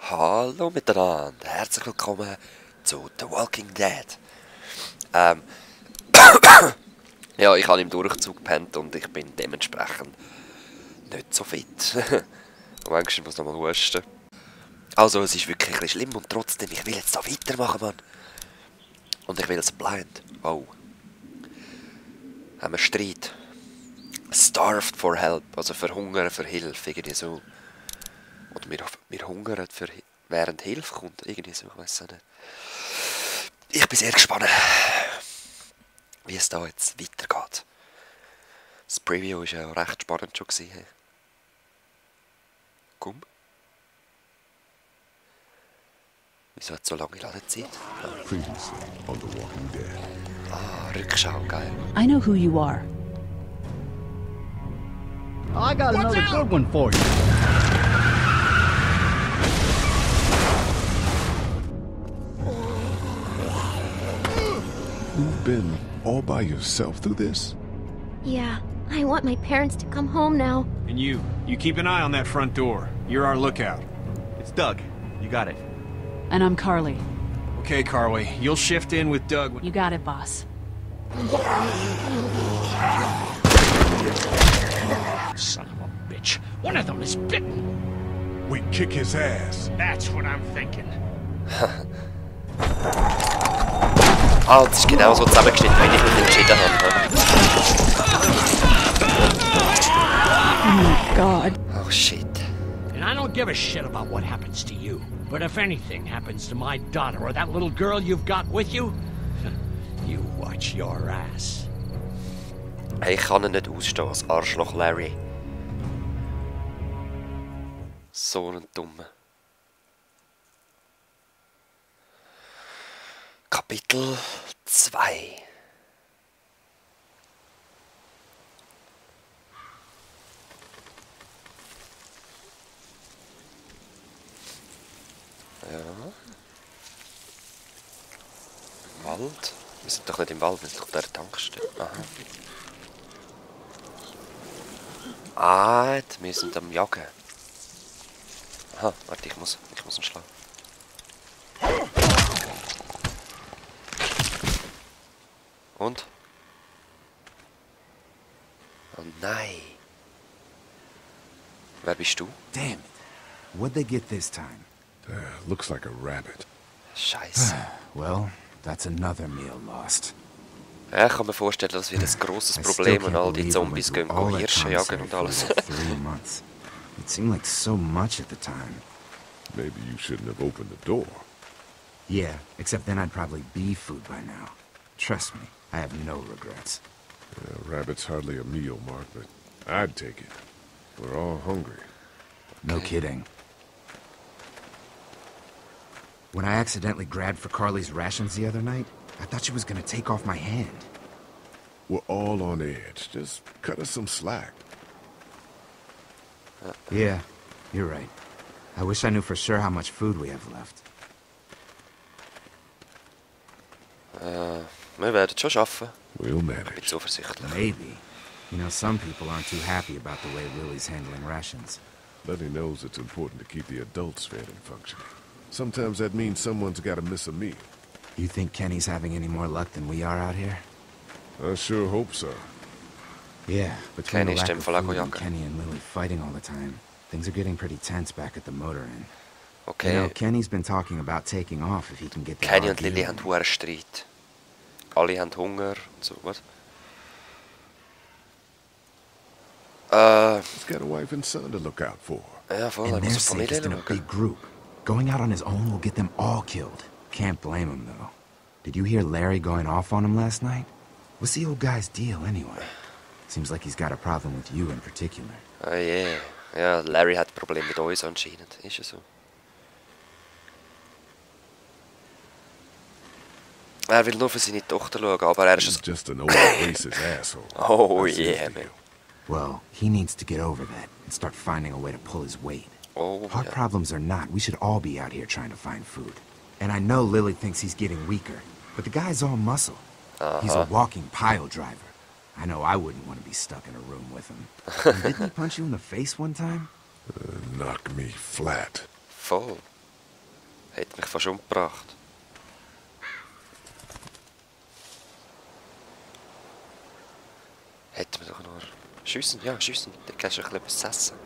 Hallo miteinander, herzlich willkommen zu The Walking Dead. Ja, ich habe im Durchzug gepennt und ich bin dementsprechend nicht so fit. Und manchmal muss ich noch mal husten. Also, es ist wirklich ein bisschen schlimm und trotzdem, ich will jetzt da weitermachen, Mann. Und ich will es blind. Oh. Haben wir Streit. Starved for help, also verhungern für Hilfe, irgendwie so. Oder wir hungern für, während Hilfe kommt, irgendwie so, ich weiß nicht. Ich bin sehr gespannt, wie es da jetzt weitergeht. Das Preview war ja recht spannend schon gewesen. Komm. Wieso hat es so lange Ladezeit? Previously on The Walking Dead. Ah, Rückschau, geil. I know who you are. I got another good one for you. You've been all by yourself through this? Yeah, I want my parents to come home now. And you keep an eye on that front door. You're our lookout. It's Doug. You got it. And I'm Carly. Okay, Carly, you'll shift in with Doug. You got it, boss. Son of a bitch. One of them is bitten. We kick his ass. That's what I'm thinking. Ah, das ist genau so zusammengeschnitten, wie ich mich entschieden habe. Oh my god. Oh shit. And I don't give a shit about what happens to you. But if anything happens to my daughter or that little girl you've got with you, you watch your ass. Hey, ich kann ihn nicht ausstehen, das Arschloch Larry. So ein Dummer. Kapitel 2. Ja. Im Wald? Wir sind doch nicht im Wald, wir sind doch der Tankstelle. Aha. Ah, wir sind am Jagen. Aha, warte, ich muss ihn schlagen. Und? Oh nein. Wer bist du? Damn it. What'd they get this time? Looks like a rabbit. Scheiße. Well, that's another meal lost. Ja, ich kann mir vorstellen, das wird ein grosses Problem und all die Zombies gehen Hirsche jagen und alles. 3 months. It seemed like so much at the time. Maybe you shouldn't have opened the door. Yeah, except then I'd probably be food by now. Trust me, I have no regrets. Rabbit's hardly a meal, Mark, but I'd take it. We're all hungry. No kidding. When I accidentally grabbed for Carly's rations the other night, I thought she was gonna take off my hand. We're all on edge. Just cut us some slack. Yeah, you're right. I wish I knew for sure how much food we have left. Wir werden schon schaffen. We'll Ich bin manage. zuversichtlich. Maybe. You know, some people aren't too happy about the way Lily's handling rations. Letty knows it's important to keep the adults fed and functioning. Sometimes that means someone's got to miss a meal. You think Kenny's having any more luck than we are out here? I sure hope so. Yeah, between Kenny the lack stimmt of voll food and jagen. Kenny and Lily fighting all the time, things are getting pretty tense back at the motor inn. Okay, You know, Kenny's been talking about taking off if he can get the Kenny und RV Lily running. haben hohen Streit. Alle haben Hunger und so, was? He's got a wife and son to look out for. Ja, voll, er And muss they're auf safe Familie just in a schauen. big group. Going out on his own will get them all killed. Can't blame him, though. Did you hear Larry going off on him last night? What's the old guy's deal, anyway? Seems like he's got a problem with you in particular. Ah, yeah. Ja, Larry hat ein Problem mit uns anscheinend. Ist es so? Er will nur für seine Tochter schauen, aber er He's ist... just an old racist asshole. Oh That's his yeah, deal. man. Well, he needs to get over that and start finding a way to pull his weight. Oh, Hard ja. problems or not, we should all be out here trying to find food. And I know Lily thinks he's getting weaker, but the guy's all muscle. He's a walking pile driver. I know I wouldn't want to be stuck in a room with him. And didn't he punch you in the face one time? Knock me flat. Voll. Hat mich fast umgebracht. Hätten wir doch nur... Schiessen, ja, schiessen. Dann kannst du ein bisschen etwas zu essen.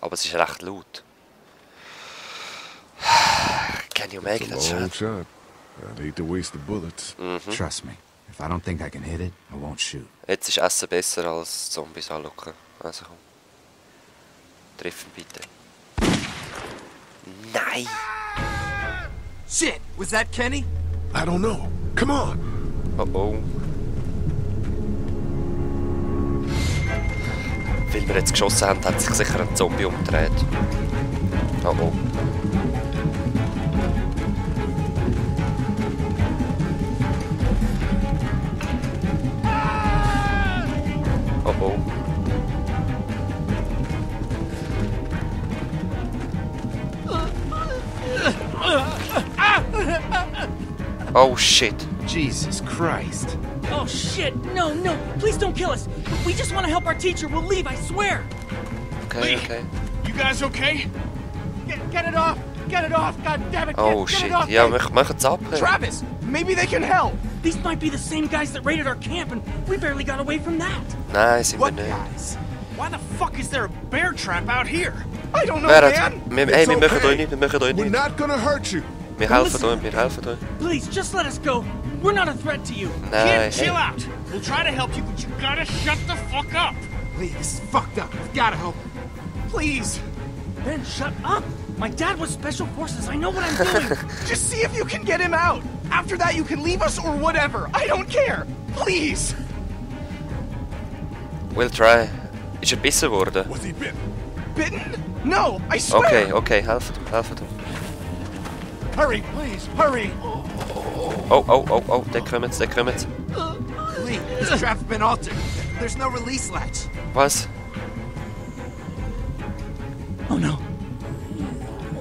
Aber es ist recht laut. Can you make It's a that long shot? shot. I'd hate to waste the bullets. Trust me. If I don't think I can hit it, I won't shoot. Jetzt ist Essen besser als Zombies anschauen. Also komm. Triff ihn bitte. Nein! Shit! Was that Kenny? I don't know. Come on. Oh oh. Weil wir jetzt geschossen haben, hat sich sicher ein Zombie umgedreht. Oh oh. Oh oh. Oh shit. Jesus Christ. Oh shit! No, no! Please don't kill us! We just want to help our teacher. We'll leave, I swear! Okay, okay. You guys okay? Get it off! Get it off! God damn it! Oh get shit. it off! Ja, machen es ab. Travis! Maybe they can help! These might be the same guys that raided our camp, and we barely got away from that! Nein, sind wir What nicht. guys? Why the fuck is there a bear trap out here? I don't know, Wer man! hat... Hey, wir machen euch nicht, wir machen euch We're nicht. not gonna hurt you. Wir helfen euch, wir helfen euch. Please, just let us go! We're not a threat to you! Nein, Kid, chill hey. out. We'll try to help you, but you gotta shut the fuck up. Lee, this is fucked up. We've gotta help him. Please! Ben, shut up! My dad was Special Forces, I know what I'm doing! Just see if you can get him out! After that you can leave us or whatever! I don't care! Please! We'll try. Ist besser geworden? Was he bitten? Bitten? No, I swear! Okay, okay, helft ihm, helft ihm. Hurry, please, hurry! Oh, oh, oh, oh, der kommt, der kommt. Lee, this trap's been altered. There's no release latch. Was? Oh no.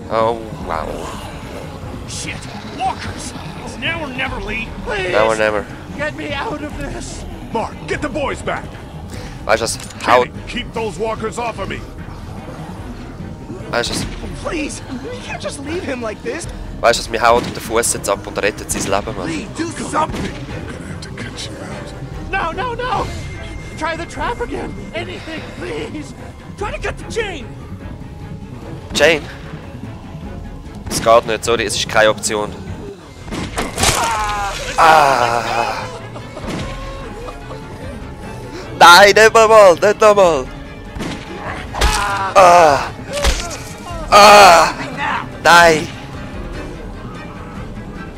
Oh, wow. Shit. Walkers. It's now or never, Lee. Please! Now or never. Get me out of this! Mark, get the boys back. Weißt du was? Hau... Kenny, keep those walkers off of me. Weißt du was? Please! We can't just leave him like this! Weißt du was? Wir hauen ihm den Fuß jetzt ab und retten sein Leben, Mann. Lee, do something! I'm gonna have to cut you out. No, no, no! Try the trap again! Anything, please! Try to cut the chain! Jane? Es geht nicht, sorry, es ist keine Option. Ah! Nein, nicht nochmal, nicht nochmal! Ah! Ah! Nein!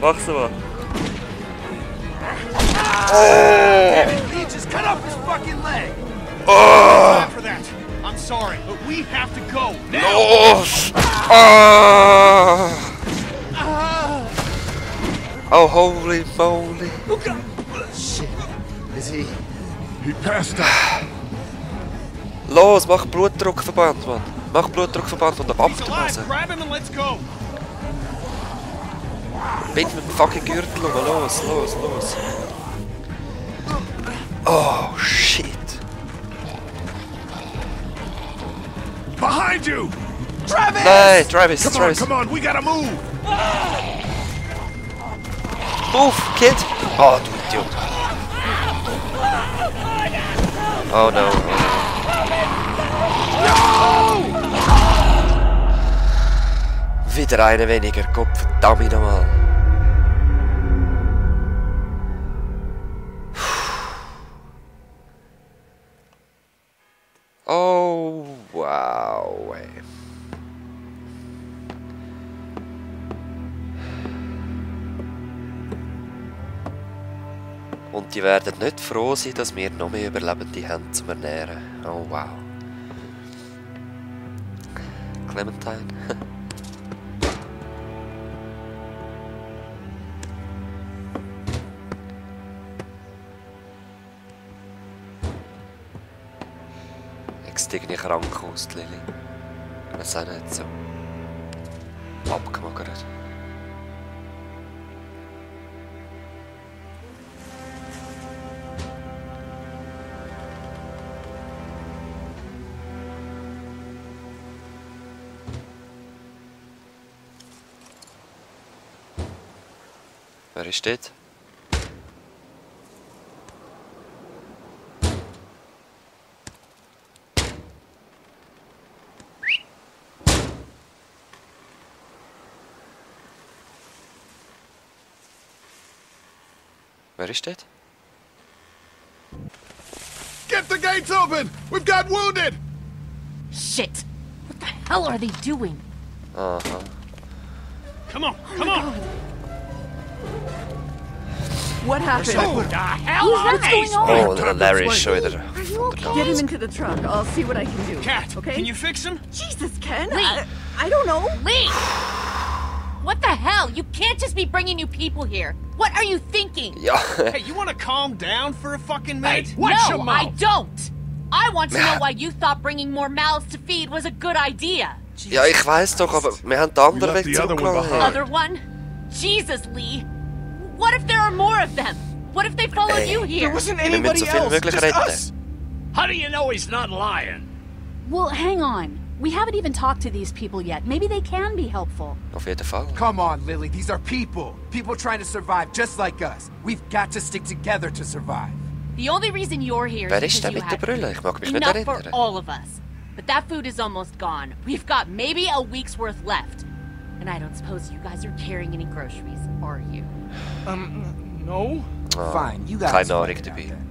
Mach's mal! Lee, just cut off his fucking leg! Bad for that. I'm sorry, but we have to go now. Oh! Ah! Oh, holy moly! Shit. Is he... He passed out. Los, mach Blutdruckverband, Mann! Mach Blutdruckverband und He's Abnase! alive. Grab him and let's go. Bind mit dem fucking Gürtel um, los, los, los! Oh, shit! Behind you! Travis! Nein, Travis, Come on, Travis! come on, we gotta move! Move, kid! Oh, du Idiot! Oh no! Wieder eine weniger, Gott verdammt nochmal! Oh, wow! Ey. Und die werden nicht froh sein, dass wir noch mehr Überlebende haben zum Ernähren. Oh wow. Clementine. Ich sehe irgendwie krank aus, Lily. Ich weiß auch nicht so. Abgemagert. Wer ist dort? Wer ist dort? Get the gates open! We've got wounded! Shit! What the hell are they doing? Aha. Come on, come on! What happened? What the hell? What's going on? Oh, der Larry ist schon wieder. Get him into the truck. I'll see what I can do. Cat, okay? can you fix him? Jesus, Ken. Lee. I don't know. Lee! What the hell? You can't just be bringing new people here. What are you thinking? Ja. Hey, you wanna calm down for a fucking minute? Hey, watch your No, mouth. I don't! I want to know why you thought bringing more mouths to feed was a good idea. Ja, ich weiß doch, aber wir haben den anderen left Weg the other one zurückgelassen. behind. Other one? Jesus, Lee. What if there are more of them? What if they followed Hey. you There here? wasn't Wir müssen anybody so viel wie else, möglich just retten. us. How do you know he's not lying? Well, hang on. We haven't even talked to these people yet. Maybe they can be helpful. Auf jeden Fall. Come on, Lily. These are people. People trying to survive just like us. We've got to stick together to survive. The only reason you're here Wer is ist because der you mit der had Brille? food. Ich mag mich nicht Enough for erinnern. all of us. But that food is almost gone. We've got maybe a week's worth left. And I don't suppose you guys are carrying any groceries, are you? No? Ah, Fine, you guys. keine figure Ahnung it out dabei. then.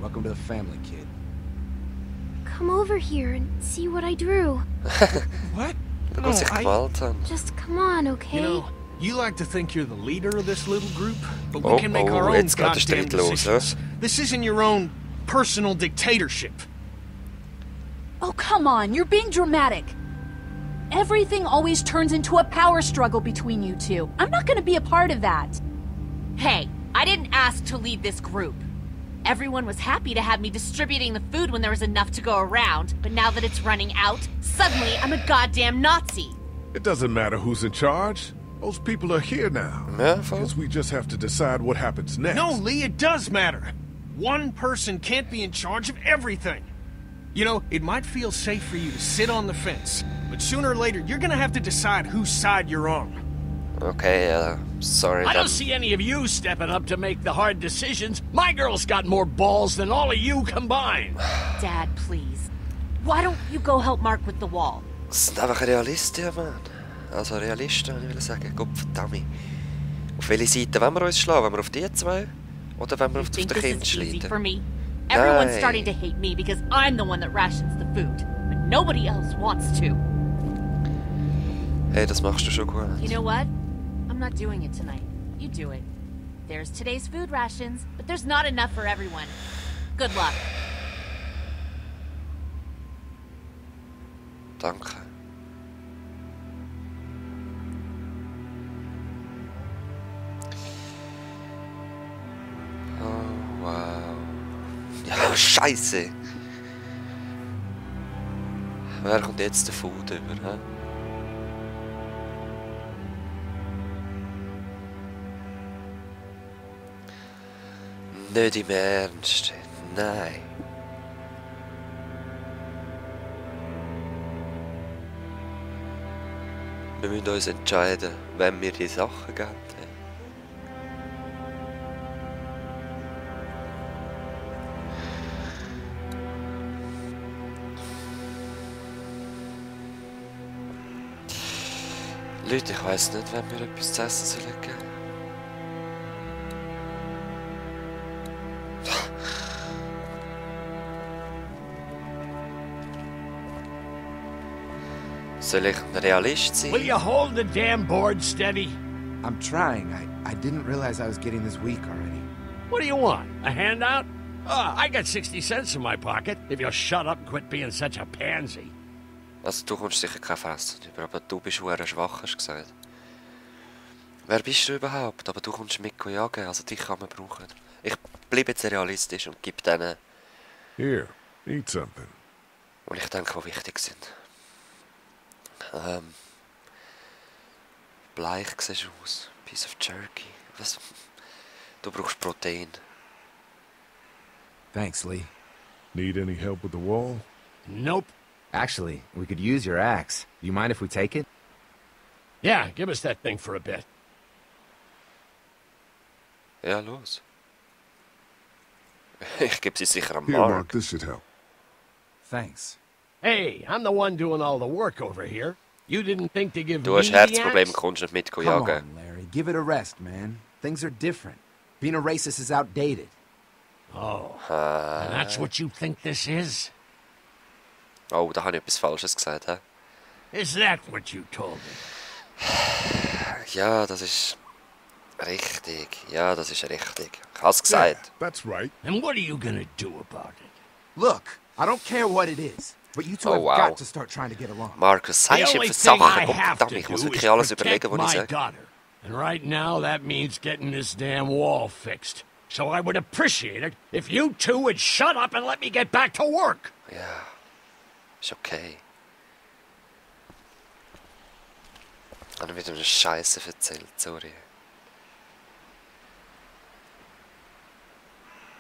Welcome to the family, kid. Come over here and see what I drew. What? Schau, was ich gemalt habe. Just come on, okay? You know, you like to think you're the leader of this little group, but we Oh, can make oh, our own jetzt geht der goddamn Streit los, decisions. This isn't your own personal dictatorship. Oh, come on. You're being dramatic. Everything always turns into a power struggle between you two. I'm not going to be a part of that. Hey, I didn't ask to lead this group. Everyone was happy to have me distributing the food when there was enough to go around, but now that it's running out, suddenly I'm a goddamn Nazi. It doesn't matter who's in charge. Those people are here now. Ja, voll. Guess we just have to decide what happens next. No, Lee, it does matter. One person can't be in charge of everything. You know, it might feel safe for you to sit on the fence, but sooner or later, you're gonna have to decide whose side you're on. Okay, sorry. I dann. don't see any of you stepping up to make the hard decisions. My girl's got more balls than all of you combined. Dad, please. Why don't you go help Mark with the wall? Das sind einfach Realisten, Mann. Also Realisten, ich will sagen. Gott verdammt. Auf welche Seite wollen wir uns schlagen? Wollen wir auf die zwei? Oder wollen wir You auf think den this Kind is easy for schleiten? me? Everyone's Nein. starting to hate me because I'm the one that rations the food, but nobody else wants to. Hey, das machst du schon gut. You know what? I'm not doing it tonight. You do it. There's today's food rations, but there's not enough for everyone. Good luck. Danke. Oh, wow. Ja, Scheiße. Wer kommt jetzt den Food über, hä? Nicht im Ernst. Nein. Wir müssen uns entscheiden, wem wir die Sachen geben. Leute, ich weiss nicht, wem wir etwas zu essen sollen geben. Soll ich ein Realist sein? Will you hold the damn board steady? I'm trying. I didn't realize I was getting this weak already. What do you want? A handout? I got 60 cents in my pocket. If you'll shut up and quit being such a pansy. Also du kommst sicher kein Fressen über, aber du bist sehr schwach, hast du gesagt. Wer bist du überhaupt? Aber du kommst mit jagen, also dich kann man brauchen. Ich bleibe jetzt realistisch und gebe denen, Here, eat something. die ich denke, die wichtig sind. Bleich siehst du aus. Piece of Jerky. Was? Du brauchst Protein. Thanks, Lee. Need any help with the wall? Nope. Actually, we could use your axe. Do you mind if we take it? Yeah, give us that thing for a bit. Ja, los. Ich gebe sie sicher am Here, Mark, Mark. this should help. Thanks. Hey, I'm the one doing all the work over here. You didn't think to give Du me hast the Herzprobleme, axe? kommst nicht mit Come jagen. on, Larry. Give it a rest, man. Things are different. Being a racist is outdated. Oh, and that's what you think this is? Oh, da habe ich etwas Falsches gesagt, hä? Is that what you told me? Ja, das ist richtig. Ja, das ist richtig. Ich habe es gesagt. That's right. And what are you gonna do about it? Look, I don't care what it is, but you two Oh, have wow. got to start trying to get along. Markus, The sagst du only für thing Sachen? I Gott have verdammt, to ich muss do wirklich is alles protect überlegen, was ich my sage. daughter. And right now, that means getting this damn wall fixed. So I would appreciate it if you two would shut up and let me get back to work. Ja, ist okay. Ich habe wieder eine Scheiße erzählt, sorry.